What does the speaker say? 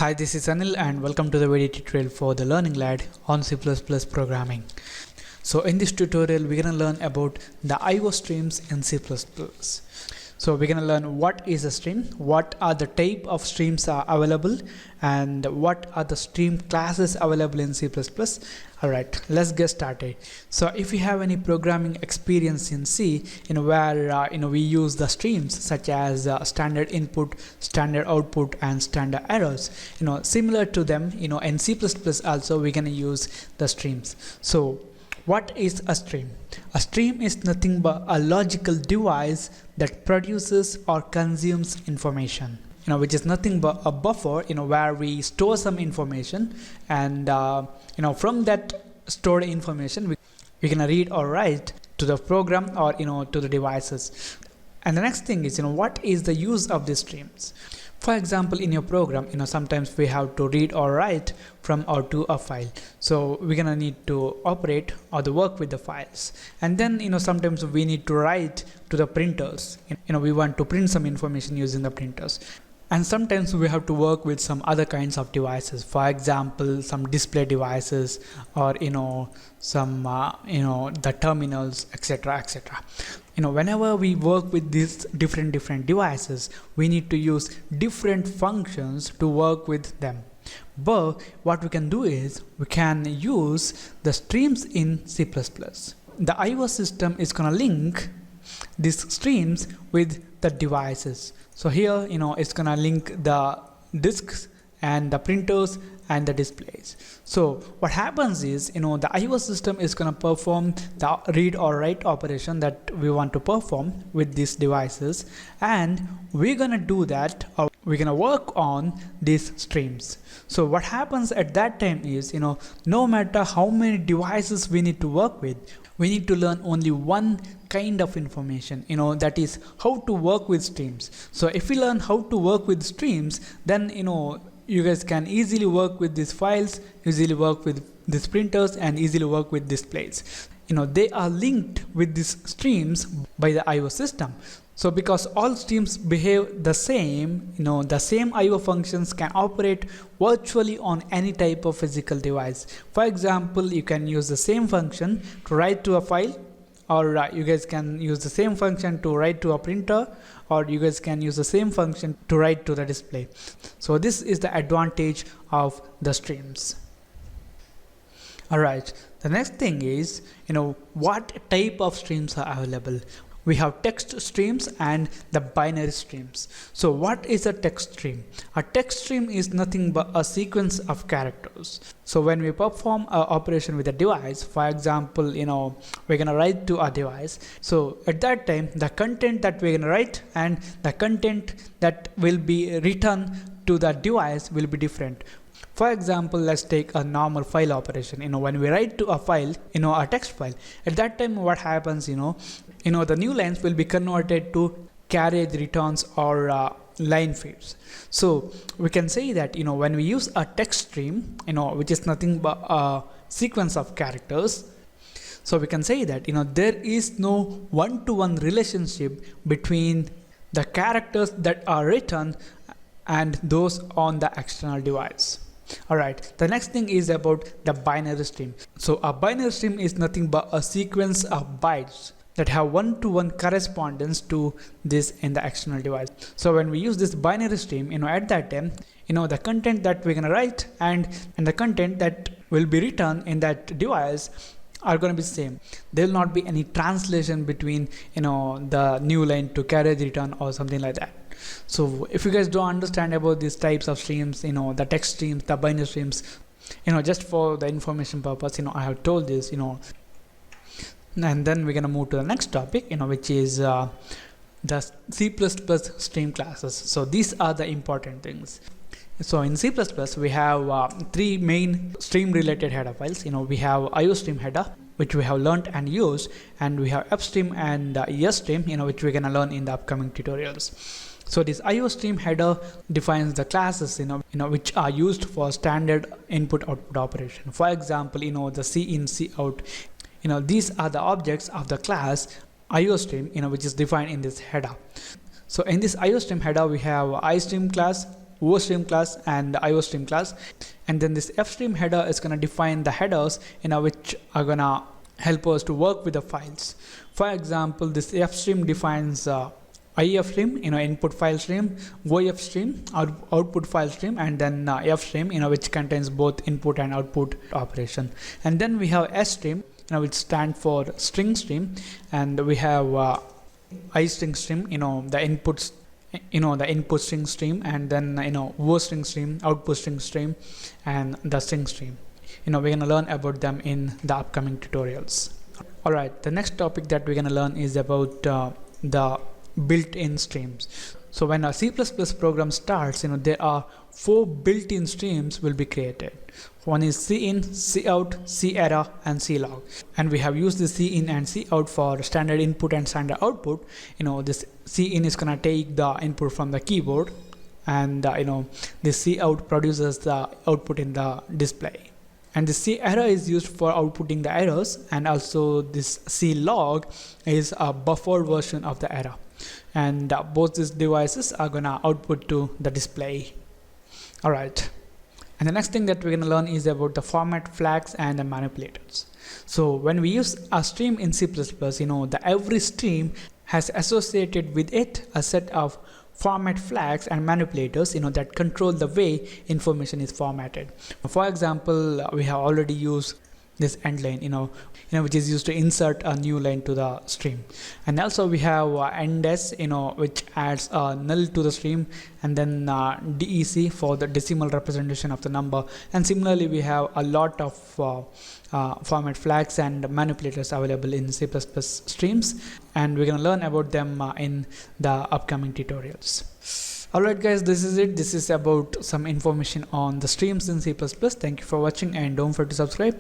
Hi, this is Anil and welcome to the video tutorial for the Learning Lad on C++ programming. So in this tutorial, we're going to learn about the IO streams in C++. So we're going to learn what is a stream, what are the type of streams are available, and what are the stream classes available in C++. Alright, let's get started. So if you have any programming experience in C, where we use the streams such as standard input, standard output, and standard errors, similar to them, in C++ also we're gonna use the streams. So what is a stream? A stream is nothing but a logical device that produces or consumes information, which is nothing but a buffer, where we store some information, and from that stored information we can read or write to the program or to the devices. And the next thing is, what is the use of these streams? For example, in your program, sometimes we have to read or write from or to a file. So we're gonna need to operate or to work with the files. And then, sometimes we need to write to the printers. We want to print some information using the printers. And sometimes we have to work with some other kinds of devices. For example, some display devices, or some the terminals, etc., etc. Whenever we work with these different devices, we need to use different functions to work with them. But what we can do is we can use the streams in C++. The IO system is gonna link these streams with the devices. So here, it's gonna link the disks and the printers and the displays. So what happens is, the IO system is gonna perform the read or write operation that we want to perform with these devices, and we're gonna do that, or we're gonna work on these streams. So what happens at that time is, no matter how many devices we need to work with, we need to learn only one kind of information, that is how to work with streams. So if we learn how to work with streams, then you guys can easily work with these files, easily work with these printers, and easily work with displays. They are linked with these streams by the IO system. So because all streams behave the same, the same IO functions can operate virtually on any type of physical device. For example, you can use the same function to write to a file, or you guys can use the same function to write to a printer, or you guys can use the same function to write to the display. So this is the advantage of the streams. Alright, the next thing is, what type of streams are available? We have text streams and the binary streams. So what is a text stream? A text stream is nothing but a sequence of characters. So when we perform an operation with a device, for example, we're gonna write to a device. So at that time, the content that we're gonna write and the content that will be written to the device will be different. For example, let's take a normal file operation. When we write to a file, a text file, at that time what happens, the new lines will be converted to carriage returns or line feeds. So we can say that, when we use a text stream, which is nothing but a sequence of characters, so we can say that, there is no one-to-one relationship between the characters that are written and those on the external device. Alright, the next thing is about the binary stream. So a binary stream is nothing but a sequence of bytes that have one-to-one correspondence to this in the external device. So when we use this binary stream, at that time, the content that we're gonna write and the content that will be written in that device are going to be same. There will not be any translation between the new line to carriage return or something like that. So if you guys don't understand about these types of streams, the text streams, the binary streams, just for the information purpose, I have told this, and then we're gonna move to the next topic, which is the C++ stream classes. So these are the important things. So in C++ we have three main stream related header files. We have IOStream header, which we have learned and used, and we have fstream and ESstream, which we're gonna learn in the upcoming tutorials. So this IOStream header defines the classes, which are used for standard input-output operation. For example, the C-in, C-out, these are the objects of the class IOStream, which is defined in this header. So in this IOStream header, we have iStream class, overstream class and the iostream class, and then this fstream header is going to define the headers which are going to help us to work with the files. For example, this fstream defines IF stream, input file stream, OF stream, output file stream, and then F stream, which contains both input and output operation. And then we have S stream, which stands for string stream, and we have I string stream, the inputs, the input string stream, and then O string stream, output string stream, and the string stream. We're gonna learn about them in the upcoming tutorials. All right, the next topic that we're gonna learn is about the built-in streams. So when a C++ program starts, there are 4 built-in streams will be created. One is cin, cout, cerr, and clog. And we have used the cin and cout for standard input and standard output. This cin is gonna take the input from the keyboard, and this cout produces the output in the display. And the cerr is used for outputting the errors, and also this clog is a buffered version of the error. And both these devices are gonna output to the display. All right, and the next thing that we're gonna learn is about the format flags and the manipulators. So when we use a stream in C++, the every stream has associated with it a set of format flags and manipulators that control the way information is formatted. For example, we have already used this end line, which is used to insert a new line to the stream. And also we have endes, which adds a null to the stream, and then dec for the decimal representation of the number. And similarly, we have a lot of format flags and manipulators available in C++ streams, and we're going to learn about them in the upcoming tutorials. Alright guys, this is it. This is about some information on the streams in C++. Thank you for watching, and don't forget to subscribe.